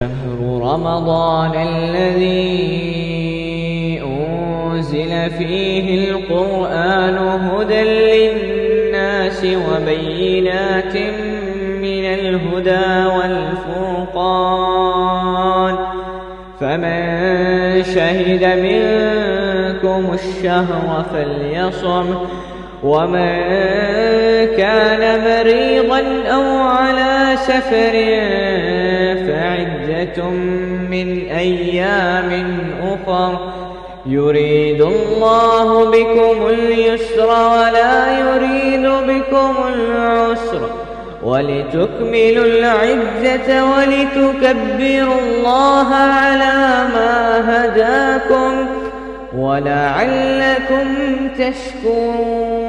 شهر رمضان الذي أنزل فيه القرآن هدى للناس وبينات من الهدى والفرقان فمن شهد منكم الشهر فليصم ومن كان مريضا أو على سفر فعدة من أيام أخر يريد الله بكم اليسر ولا يريد بكم العسر ولتكملوا العدة ولتكبروا الله على ما هداكم وَلَعَلَّكُمْ تَشْكُرُونَ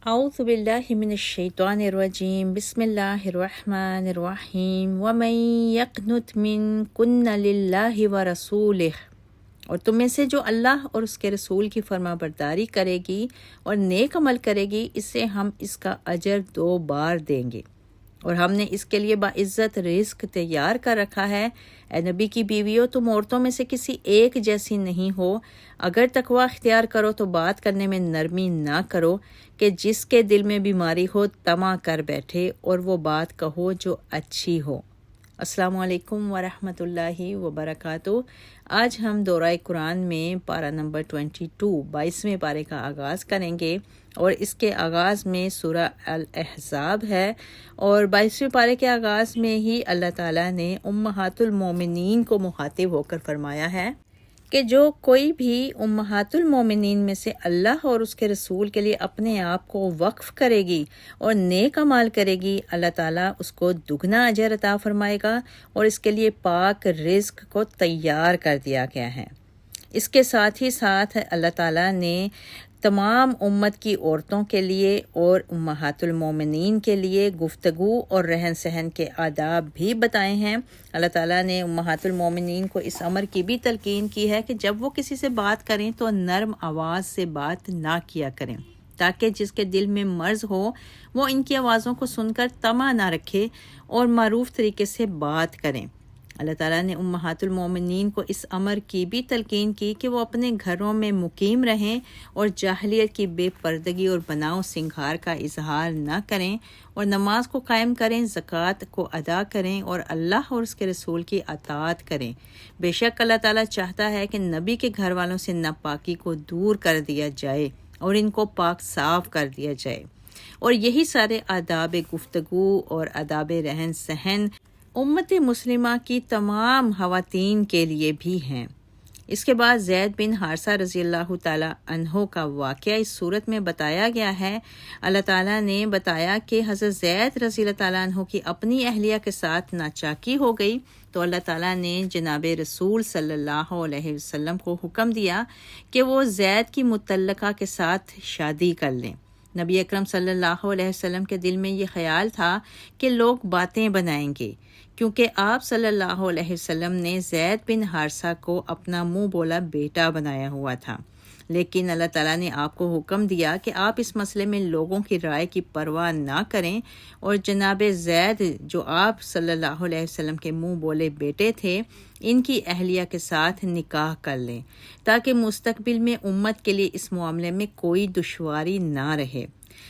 اعوذ باللہ من الشیطان الرجیم بسم اللہ الرحمن الرحیم وَمَن يَقْنُتْ مِنكُنَّ لِلَّهِ وَرَسُولِهِ، اور تم میں سے جو اللہ اور اس کے رسول کی فرما برداری کرے گی اور نیک عمل کرے گی، اسے ہم اس کا اجر 2 بار دیں گے، اور ہم نے اس کے لیے باعزت رزق تیار کر رکھا ہے۔ اے نبی کی بیویوں، تم عورتوں میں سے کسی ایک جیسی نہیں ہو، اگر تقوی اختیار کرو تو بات کرنے میں نرمی نہ کرو کہ جس کے دل میں بیماری ہو طمع کر بیٹھے، اور وہ بات کہو جو اچھی ہو۔ السلام علیکم ورحمۃ اللہ وبرکاتہ۔ آج ہم دورہ قرآن میں پارہ نمبر 22 پارے کا آغاز کریں گے، اور اس کے آغاز میں سورہ الاحزاب ہے، اور 22 پارے کے آغاز میں ہی اللہ تعالیٰ نے امہات المومنین کو مخاطب ہو کر فرمایا ہے کہ جو کوئی بھی امہات المومنین میں سے اللہ اور اس کے رسول کے لیے اپنے آپ کو وقف کرے گی اور نیک اعمال کرے گی، اللہ تعالیٰ اس کو دگنا اجر عطا فرمائے گا، اور اس کے لیے پاک رزق کو تیار کر دیا گیا ہے۔ اس کے ساتھ ہی ساتھ اللہ تعالیٰ نے تمام امت کی عورتوں کے لیے اور امہات المومنین کے لیے گفتگو اور رہن سہن کے آداب بھی بتائے ہیں۔ اللہ تعالیٰ نے امہات المومنین کو اس امر کی بھی تلقین کی ہے کہ جب وہ کسی سے بات کریں تو نرم آواز سے بات نہ کیا کریں، تاکہ جس کے دل میں مرض ہو وہ ان کی آوازوں کو سن کر طمع نہ رکھے اور معروف طریقے سے بات کریں۔ اللہ تعالیٰ نے امہات المومنین کو اس امر کی بھی تلقین کی کہ وہ اپنے گھروں میں مقیم رہیں اور جاہلیت کی بے پردگی اور بناؤ سنگھار کا اظہار نہ کریں، اور نماز کو قائم کریں، زکوٰۃ کو ادا کریں، اور اللہ اور اس کے رسول کی اطاعت کریں۔ بے شک اللہ تعالیٰ چاہتا ہے کہ نبی کے گھر والوں سے ناپاکی کو دور کر دیا جائے اور ان کو پاک صاف کر دیا جائے، اور یہی سارے آداب گفتگو اور آداب رہن سہن امت مسلمہ کی تمام خواتین کے لیے بھی ہیں۔ اس کے بعد زید بن حارثہ رضی اللہ تعالیٰ عنہ کا واقعہ اس صورت میں بتایا گیا ہے۔ اللہ تعالیٰ نے بتایا کہ حضرت زید رضی اللہ تعالیٰ عنہ کی اپنی اہلیہ کے ساتھ ناچاکی ہو گئی، تو اللہ تعالیٰ نے جناب رسول صلی اللہ علیہ وسلم کو حکم دیا کہ وہ زید کی مطلقہ کے ساتھ شادی کر لیں۔ نبی اکرم صلی اللہ علیہ وسلم کے دل میں یہ خیال تھا کہ لوگ باتیں بنائیں گے، کیونکہ آپ صلی اللہ علیہ وسلم نے زید بن حارثہ کو اپنا منہ بولا بیٹا بنایا ہوا تھا، لیکن اللہ تعالیٰ نے آپ کو حکم دیا کہ آپ اس مسئلے میں لوگوں کی رائے کی پرواہ نہ کریں، اور جناب زید جو آپ صلی اللہ علیہ وسلم کے منہ بولے بیٹے تھے، ان کی اہلیہ کے ساتھ نکاح کر لیں، تاکہ مستقبل میں امت کے لیے اس معاملے میں کوئی دشواری نہ رہے۔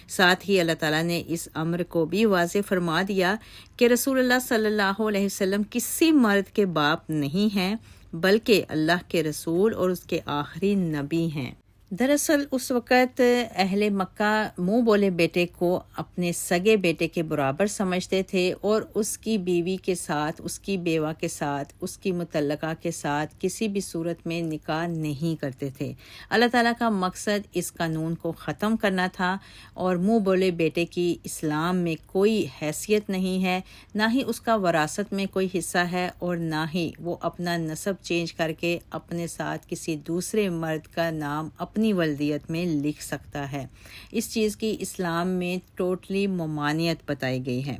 ساتھ ہی اللہ تعالیٰ نے اس امر کو بھی واضح فرما دیا کہ رسول اللہ صلی اللہ علیہ وسلم کسی مرد کے باپ نہیں ہیں، بلکہ اللہ کے رسول اور اس کے آخری نبی ہیں۔ دراصل اس وقت اہل مکہ منہ بولے بیٹے کو اپنے سگے بیٹے کے برابر سمجھتے تھے، اور اس کی بیوی کے ساتھ، اس کی بیوہ کے ساتھ، اس کی مطلقہ کے ساتھ کسی بھی صورت میں نکاح نہیں کرتے تھے۔ اللہ تعالیٰ کا مقصد اس قانون کو ختم کرنا تھا، اور منہ بولے بیٹے کی اسلام میں کوئی حیثیت نہیں ہے، نہ ہی اس کا وراثت میں کوئی حصہ ہے، اور نہ ہی وہ اپنا نسب چینج کر کے اپنے ساتھ کسی دوسرے مرد کا نام اپنی ولدیت میں لکھ سکتا ہے۔ اس چیز کی اسلام میں ٹوٹلی ممانعت بتائی گئی ہے۔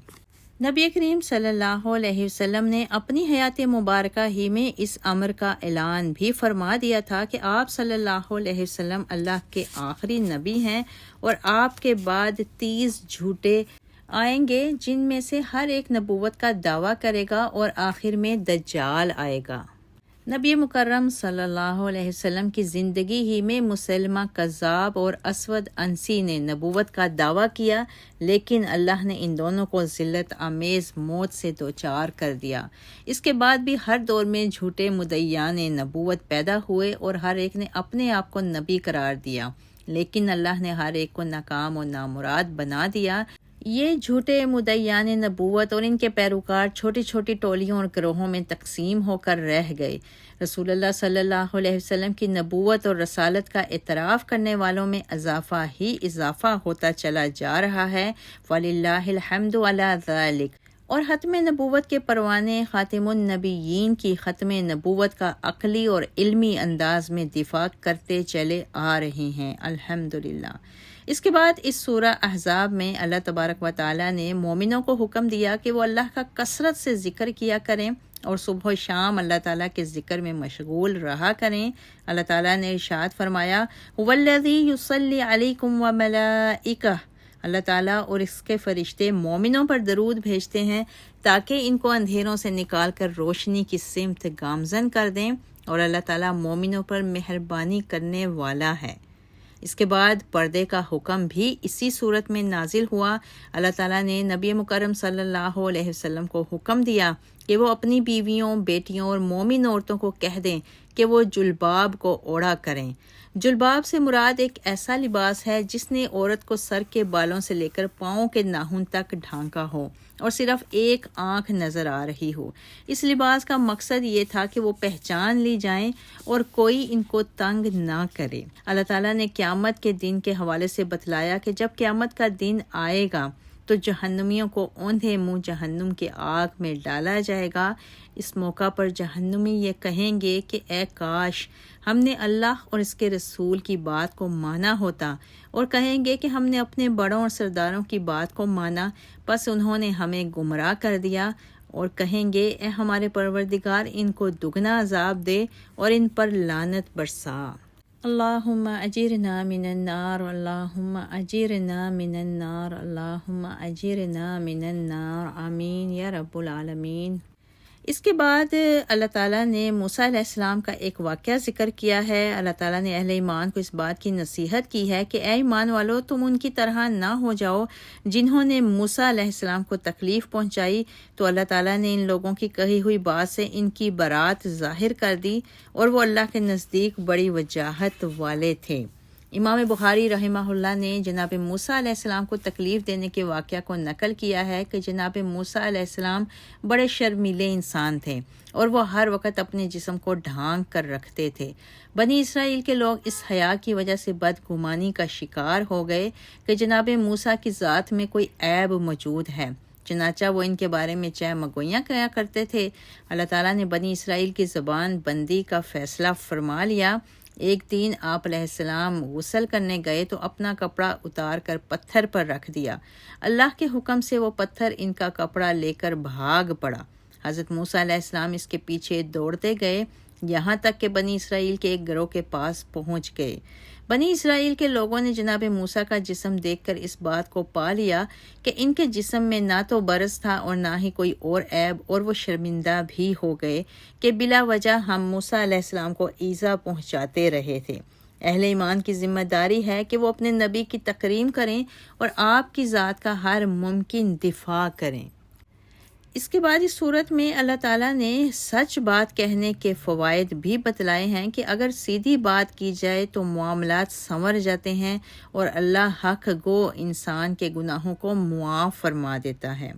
نبی کریم صلی اللہ علیہ وسلم نے اپنی حیات مبارکہ ہی میں اس امر کا اعلان بھی فرما دیا تھا کہ آپ صلی اللہ علیہ وسلم اللہ کے آخری نبی ہیں، اور آپ کے بعد 30 جھوٹے آئیں گے جن میں سے ہر ایک نبوت کا دعویٰ کرے گا اور آخر میں دجال آئے گا۔ نبی مکرم صلی اللہ علیہ وسلم کی زندگی ہی میں مسلمہ کذاب اور اسود انسی نے نبوت کا دعویٰ کیا، لیکن اللہ نے ان دونوں کو ذلت آمیز موت سے دوچار کر دیا۔ اس کے بعد بھی ہر دور میں جھوٹے مدعیان نبوت پیدا ہوئے اور ہر ایک نے اپنے آپ کو نبی قرار دیا، لیکن اللہ نے ہر ایک کو ناکام اور نامراد بنا دیا۔ یہ جھوٹے مدعیان نبوت اور ان کے پیروکار چھوٹی چھوٹی ٹولیوں اور گروہوں میں تقسیم ہو کر رہ گئے۔ رسول اللہ صلی اللہ علیہ وسلم کی نبوت اور رسالت کا اعتراف کرنے والوں میں اضافہ ہی اضافہ ہوتا چلا جا رہا ہے۔ وَلِلَّهِ الْحَمْدُ عَلَى ذَلِكَ۔ اور ختم نبوت کے پروانے خاتم النبیین کی ختم نبوت کا عقلی اور علمی انداز میں دفاع کرتے چلے آ رہے ہیں، الحمدللہ۔ اس کے بعد اس سورہ احزاب میں اللہ تبارک و تعالیٰ نے مومنوں کو حکم دیا کہ وہ اللہ کا کثرت سے ذکر کیا کریں اور صبح و شام اللہ تعالیٰ کے ذکر میں مشغول رہا کریں۔ اللہ تعالیٰ نے ارشاد فرمایا وَالَّذِي يُصَلِّي عَلَيْكُمْ وَمَلَائِكَهُ، اللہ تعالیٰ اور اس کے فرشتے مومنوں پر درود بھیجتے ہیں تاکہ ان کو اندھیروں سے نکال کر روشنی کی سمت گامزن کر دیں، اور اللہ تعالیٰ مومنوں پر مہربانی کرنے والا ہے۔ اس کے بعد پردے کا حکم بھی اسی صورت میں نازل ہوا۔ اللہ تعالیٰ نے نبی مکرم صلی اللہ علیہ وسلم کو حکم دیا کہ وہ اپنی بیویوں، بیٹیوں اور مومن عورتوں کو کہہ دیں کہ وہ جلباب کو اوڑھا کریں۔ جلباب سے مراد ایک ایسا لباس ہے جس نے عورت کو سر کے بالوں سے لے کر پاؤں کے ناخن تک ڈھانکا ہو اور صرف ایک آنکھ نظر آ رہی ہو۔ اس لباس کا مقصد یہ تھا کہ وہ پہچان لی جائیں اور کوئی ان کو تنگ نہ کرے۔ اللہ تعالیٰ نے قیامت کے دن کے حوالے سے بتلایا کہ جب قیامت کا دن آئے گا تو جہنمیوں کو اوندھے منہ جہنم کی آگ میں ڈالا جائے گا۔ اس موقع پر جہنمی یہ کہیں گے کہ اے کاش ہم نے اللہ اور اس کے رسول کی بات کو مانا ہوتا، اور کہیں گے کہ ہم نے اپنے بڑوں اور سرداروں کی بات کو مانا، پس انہوں نے ہمیں گمراہ کر دیا، اور کہیں گے اے ہمارے پروردگار ان کو دگنا عذاب دے اور ان پر لعنت برسا۔ اللہم اجرنا من النار، اللہم اجرنا من النار، اللہم اجرنا من النار، آمین یا رب العالمین۔ اس کے بعد اللہ تعالیٰ نے موسیٰ علیہ السلام کا ایک واقعہ ذکر کیا ہے۔ اللہ تعالیٰ نے اہل ایمان کو اس بات کی نصیحت کی ہے کہ اے ایمان والو، تم ان کی طرح نہ ہو جاؤ جنہوں نے موسیٰ علیہ السلام کو تکلیف پہنچائی، تو اللہ تعالیٰ نے ان لوگوں کی کہی ہوئی بات سے ان کی برات ظاہر کر دی، اور وہ اللہ کے نزدیک بڑی وجاہت والے تھے۔ امام بخاری رحمہ اللہ نے جناب موسیٰ علیہ السلام کو تکلیف دینے کے واقعہ کو نقل کیا ہے کہ جناب موسیٰ علیہ السلام بڑے شرمیلے انسان تھے اور وہ ہر وقت اپنے جسم کو ڈھانک کر رکھتے تھے۔ بنی اسرائیل کے لوگ اس حیا کی وجہ سے بدگمانی کا شکار ہو گئے کہ جناب موسیٰ کی ذات میں کوئی عیب موجود ہے، چنانچہ وہ ان کے بارے میں چہ مگویاں کیا کرتے تھے۔ اللہ تعالیٰ نے بنی اسرائیل کی زبان بندی کا فیصلہ فرما لیا۔ ایک دن آپ علیہ السلام غسل کرنے گئے تو اپنا کپڑا اتار کر پتھر پر رکھ دیا۔ اللہ کے حکم سے وہ پتھر ان کا کپڑا لے کر بھاگ پڑا۔ حضرت موسیٰ علیہ السلام اس کے پیچھے دوڑتے گئے یہاں تک کہ بنی اسرائیل کے ایک گروہ کے پاس پہنچ گئے۔ بنی اسرائیل کے لوگوں نے جناب موسیٰ کا جسم دیکھ کر اس بات کو پا لیا کہ ان کے جسم میں نہ تو برس تھا اور نہ ہی کوئی اور عیب، اور وہ شرمندہ بھی ہو گئے کہ بلا وجہ ہم موسیٰ علیہ السلام کو ایذا پہنچاتے رہے تھے۔ اہل ایمان کی ذمہ داری ہے کہ وہ اپنے نبی کی تکریم کریں اور آپ کی ذات کا ہر ممکن دفاع کریں۔ اس کے بعد اس صورت میں اللہ تعالیٰ نے سچ بات کہنے کے فوائد بھی بتلائے ہیں کہ اگر سیدھی بات کی جائے تو معاملات سنور جاتے ہیں اور اللہ حق گو انسان کے گناہوں کو معاف فرما دیتا ہے۔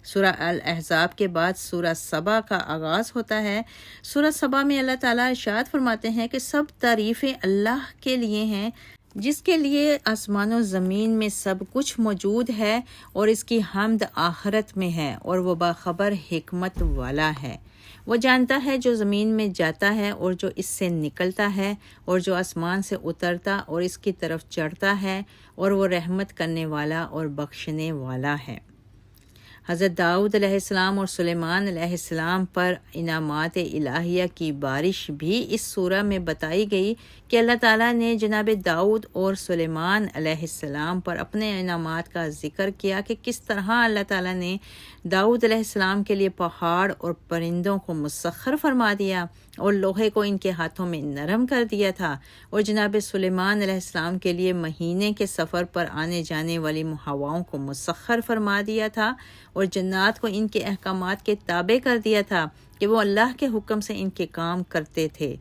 سورہ الاحزاب کے بعد سورہ سبا کا آغاز ہوتا ہے۔ سورہ سبا میں اللہ تعالیٰ ارشاد فرماتے ہیں کہ سب تعریفیں اللہ کے لیے ہیں جس کے لیے آسمان و زمین میں سب کچھ موجود ہے، اور اس کی حمد آخرت میں ہے، اور وہ باخبر حکمت والا ہے۔ وہ جانتا ہے جو زمین میں جاتا ہے اور جو اس سے نکلتا ہے، اور جو آسمان سے اترتا اور اس کی طرف چڑھتا ہے، اور وہ رحمت کرنے والا اور بخشنے والا ہے۔ حضرت داؤد علیہ السلام اور سلیمان علیہ السلام پر انعامات الہیہ کی بارش بھی اس سورہ میں بتائی گئی کہ اللہ تعالیٰ نے جناب داؤد اور سلیمان علیہ السلام پر اپنے انعامات کا ذکر کیا کہ کس طرح اللہ تعالیٰ نے داؤد علیہ السلام کے لیے پہاڑ اور پرندوں کو مسخر فرما دیا اور لوہے کو ان کے ہاتھوں میں نرم کر دیا تھا، اور جناب سلیمان علیہ السلام کے لیے مہینے کے سفر پر آنے جانے والی ہواؤں کو مسخر فرما دیا تھا، اور جنات کو ان کے احکامات کے تابع کر دیا تھا کہ وہ اللہ کے حکم سے ان کے کام کرتے تھے۔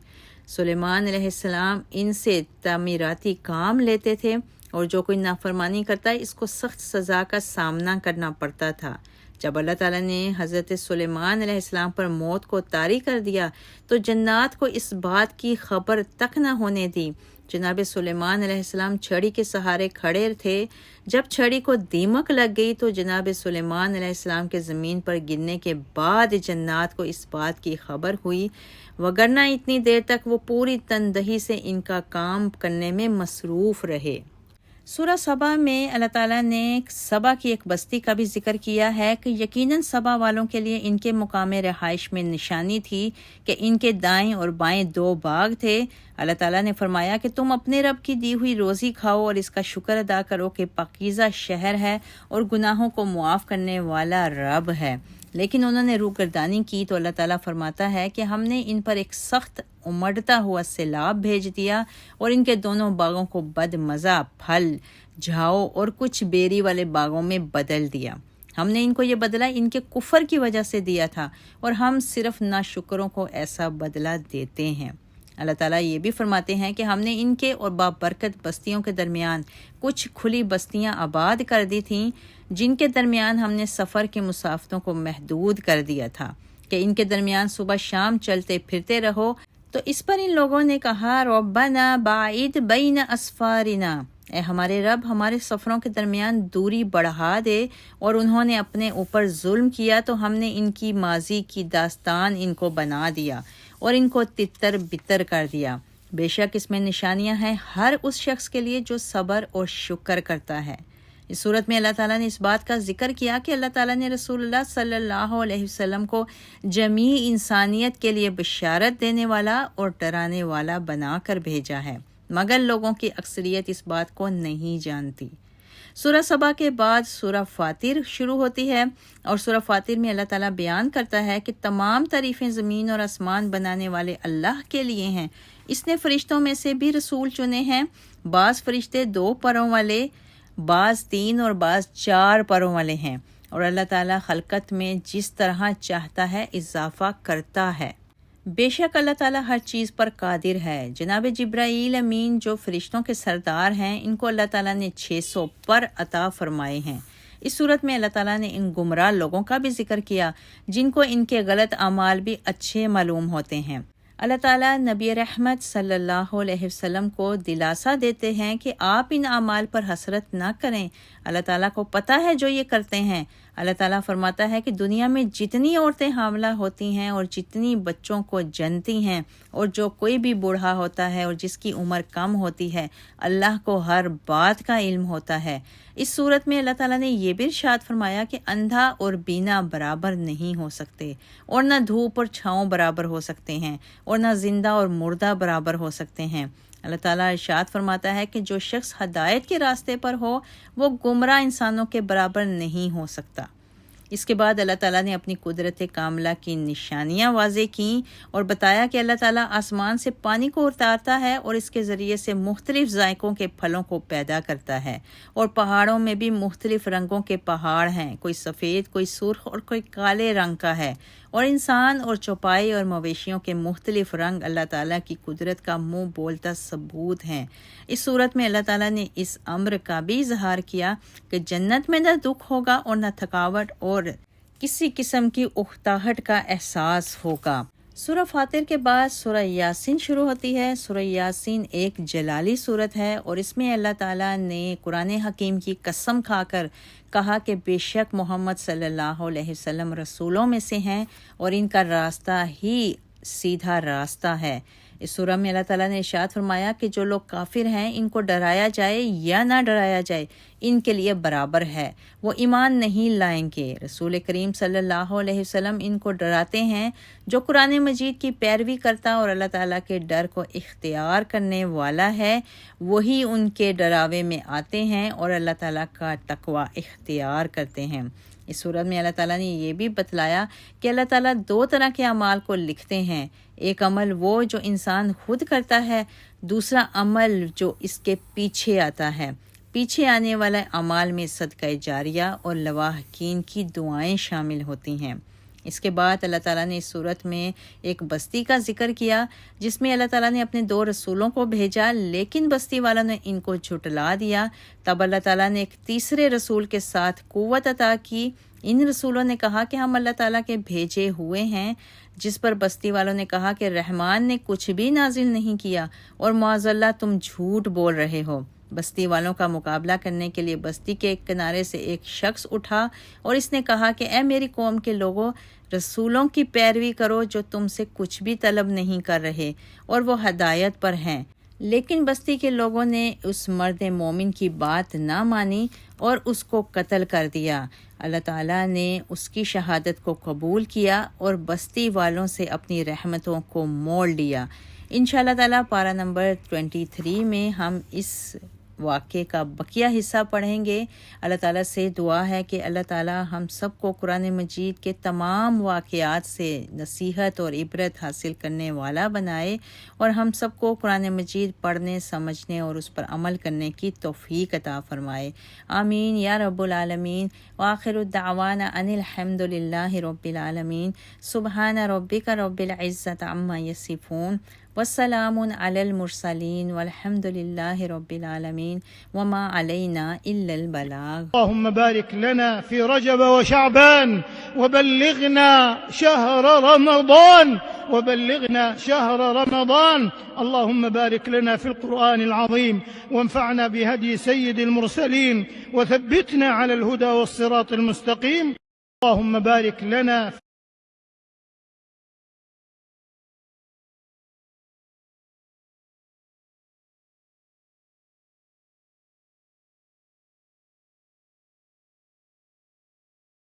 سلیمان علیہ السلام ان سے تعمیراتی کام لیتے تھے، اور جو کوئی نافرمانی کرتا ہے اس کو سخت سزا کا سامنا کرنا پڑتا تھا۔ جب اللہ تعالیٰ نے حضرت سلیمان علیہ السلام پر موت کو طاری کر دیا تو جنات کو اس بات کی خبر تک نہ ہونے دی۔ جناب سلیمان علیہ السلام چھڑی کے سہارے کھڑے تھے، جب چھڑی کو دیمک لگ گئی تو جناب سلیمان علیہ السلام کے زمین پر گرنے کے بعد جنات کو اس بات کی خبر ہوئی، وگرنہ اتنی دیر تک وہ پوری تندہی سے ان کا کام کرنے میں مصروف رہے۔ سورہ سبا میں اللہ تعالیٰ نے سبا کی ایک بستی کا بھی ذکر کیا ہے کہ یقیناً سبا والوں کے لیے ان کے مقام رہائش میں نشانی تھی کہ ان کے دائیں اور بائیں 2 باغ تھے۔ اللہ تعالیٰ نے فرمایا کہ تم اپنے رب کی دی ہوئی روزی کھاؤ اور اس کا شکر ادا کرو کہ پاکیزہ شہر ہے اور گناہوں کو معاف کرنے والا رب ہے۔ لیکن انہوں نے روگردانی کی تو اللہ تعالیٰ فرماتا ہے کہ ہم نے ان پر ایک سخت امڑتا ہوا سیلاب بھیج دیا اور ان کے دونوں باغوں کو بد مزہ پھل جھاؤ اور کچھ بیری والے باغوں میں بدل دیا۔ ہم نے ان کو یہ بدلہ ان کے کفر کی وجہ سے دیا تھا، اور ہم صرف ناشکروں کو ایسا بدلہ دیتے ہیں۔ اللہ تعالیٰ یہ بھی فرماتے ہیں کہ ہم نے ان کے اور بابرکت بستیوں کے درمیان کچھ کھلی بستیاں آباد کر دی تھیں، جن کے درمیان ہم نے سفر کی مسافتوں کو محدود کر دیا تھا کہ ان کے درمیان صبح شام چلتے پھرتے رہو۔ تو اس پر ان لوگوں نے کہا ربنا باعد بین اسفارنا، اے ہمارے رب ہمارے سفروں کے درمیان دوری بڑھا دے، اور انہوں نے اپنے اوپر ظلم کیا تو ہم نے ان کی ماضی کی داستان ان کو بنا دیا اور ان کو تتر بتر کر دیا۔ بے شک اس میں نشانیاں ہیں ہر اس شخص کے لیے جو صبر اور شکر کرتا ہے۔ اس صورت میں اللہ تعالیٰ نے اس بات کا ذکر کیا کہ اللہ تعالیٰ نے رسول اللہ صلی اللہ علیہ وسلم کو جمیع انسانیت کے لیے بشارت دینے والا اور ڈرانے والا بنا کر بھیجا ہے، مگر لوگوں کی اکثریت اس بات کو نہیں جانتی۔ سورہ سبا کے بعد سورہ فاطر شروع ہوتی ہے، اور سورہ فاطر میں اللہ تعالیٰ بیان کرتا ہے کہ تمام تعریفیں زمین اور آسمان بنانے والے اللہ کے لیے ہیں۔ اس نے فرشتوں میں سے بھی رسول چنے ہیں، بعض فرشتے 2 پروں والے، بعض 3 اور بعض 4 پروں والے ہیں، اور اللہ تعالیٰ خلقت میں جس طرح چاہتا ہے اضافہ کرتا ہے۔ بے شک اللہ تعالیٰ ہر چیز پر قادر ہے۔ جناب جبرائیل امین جو فرشتوں کے سردار ہیں، ان کو اللہ تعالیٰ نے 600 پر عطا فرمائے ہیں۔ اس صورت میں اللہ تعالیٰ نے ان گمراہ لوگوں کا بھی ذکر کیا جن کو ان کے غلط اعمال بھی اچھے معلوم ہوتے ہیں۔ اللہ تعالیٰ نبی رحمت صلی اللہ علیہ وسلم کو دلاسا دیتے ہیں کہ آپ ان اعمال پر حسرت نہ کریں، اللہ تعالیٰ کو پتہ ہے جو یہ کرتے ہیں۔ اللہ تعالیٰ فرماتا ہے کہ دنیا میں جتنی عورتیں حاملہ ہوتی ہیں اور جتنی بچوں کو جنتی ہیں اور جو کوئی بھی بوڑھا ہوتا ہے اور جس کی عمر کم ہوتی ہے، اللہ کو ہر بات کا علم ہوتا ہے۔ اس صورت میں اللہ تعالیٰ نے یہ بھی ارشاد فرمایا کہ اندھا اور بینا برابر نہیں ہو سکتے، اور نہ دھوپ اور چھاؤں برابر ہو سکتے ہیں، اور نہ زندہ اور مردہ برابر ہو سکتے ہیں۔ اللہ تعالیٰ ارشاد فرماتا ہے کہ جو شخص ہدایت کے راستے پر ہو وہ گمراہ انسانوں کے برابر نہیں ہو سکتا۔ اس کے بعد اللہ تعالیٰ نے اپنی قدرت کاملہ کی نشانیاں واضح کیں اور بتایا کہ اللہ تعالیٰ آسمان سے پانی کو اتارتا ہے اور اس کے ذریعے سے مختلف ذائقوں کے پھلوں کو پیدا کرتا ہے، اور پہاڑوں میں بھی مختلف رنگوں کے پہاڑ ہیں، کوئی سفید، کوئی سرخ اور کوئی کالے رنگ کا ہے، اور انسان اور چوپائی اور مویشیوں کے مختلف رنگ اللہ تعالیٰ کی قدرت کا منہ بولتا ثبوت ہیں۔ اس صورت میں اللہ تعالیٰ نے اس امر کا بھی اظہار کیا کہ جنت میں نہ دکھ ہوگا اور نہ تھکاوٹ اور کسی قسم کی اکتاہٹ کا احساس ہوگا۔ سورہ فاطر کے بعد سورہ یاسین شروع ہوتی ہے۔ سورہ یاسین ایک جلالی سورت ہے، اور اس میں اللہ تعالیٰ نے قرآن حکیم کی قسم کھا کر کہا کہ بے شک محمد صلی اللہ علیہ وسلم رسولوں میں سے ہیں اور ان کا راستہ ہی سیدھا راستہ ہے۔ اس سورہ میں اللہ تعالیٰ نے ارشاد فرمایا کہ جو لوگ کافر ہیں ان کو ڈرایا جائے یا نہ ڈرایا جائے ان کے لیے برابر ہے، وہ ایمان نہیں لائیں گے۔ رسول کریم صلی اللہ علیہ وسلم ان کو ڈراتے ہیں جو قرآن مجید کی پیروی کرتا اور اللہ تعالیٰ کے ڈر کو اختیار کرنے والا ہے، وہی ان کے ڈراوے میں آتے ہیں اور اللہ تعالیٰ کا تقوی اختیار کرتے ہیں۔ اس صورت میں اللہ تعالیٰ نے یہ بھی بتلایا کہ اللہ تعالیٰ دو طرح کے اعمال کو لکھتے ہیں، ایک عمل وہ جو انسان خود کرتا ہے، دوسرا عمل جو اس کے پیچھے آتا ہے۔ پیچھے آنے والے اعمال میں صدقہ جاریہ اور لواحقین کی دعائیں شامل ہوتی ہیں۔ اس کے بعد اللہ تعالیٰ نے اس صورت میں ایک بستی کا ذکر کیا جس میں اللہ تعالیٰ نے اپنے 2 رسولوں کو بھیجا، لیکن بستی والوں نے ان کو جھٹلا دیا۔ تب اللہ تعالیٰ نے ایک تیسرے رسول کے ساتھ قوت عطا کی۔ ان رسولوں نے کہا کہ ہم اللہ تعالیٰ کے بھیجے ہوئے ہیں، جس پر بستی والوں نے کہا کہ رحمان نے کچھ بھی نازل نہیں کیا اور معاذ اللہ تم جھوٹ بول رہے ہو۔ بستی والوں کا مقابلہ کرنے کے لیے بستی کے ایک کنارے سے ایک شخص اٹھا اور اس نے کہا کہ اے میری قوم کے لوگوں، رسولوں کی پیروی کرو جو تم سے کچھ بھی طلب نہیں کر رہے اور وہ ہدایت پر ہیں۔ لیکن بستی کے لوگوں نے اس مرد مومن کی بات نہ مانی اور اس کو قتل کر دیا۔ اللہ تعالیٰ نے اس کی شہادت کو قبول کیا اور بستی والوں سے اپنی رحمتوں کو موڑ لیا۔ انشاءاللہ تعالیٰ پارہ نمبر 23 میں ہم اس واقعے کا بقیہ حصہ پڑھیں گے۔ اللہ تعالیٰ سے دعا ہے کہ اللہ تعالیٰ ہم سب کو قرآن مجید کے تمام واقعات سے نصیحت اور عبرت حاصل کرنے والا بنائے اور ہم سب کو قرآن مجید پڑھنے، سمجھنے اور اس پر عمل کرنے کی توفیق عطا فرمائے۔ آمین یا رب العالمین۔ وآخر الدعوانا ان الحمد للہ رب العالمین۔ سبحان ربک رب العزت عما یصفون والسلام علی المرسلین والحمد للہ رب العالمین وما علینا الا البلاغ۔ اللهم بارك لنا في رجب وشعبان وبلغنا شهر رمضان اللهم بارك لنا في القرآن العظيم وانفعنا بهدي سيد المرسلين وثبتنا على الهدى والصراط المستقيم. اللهم بارك لنا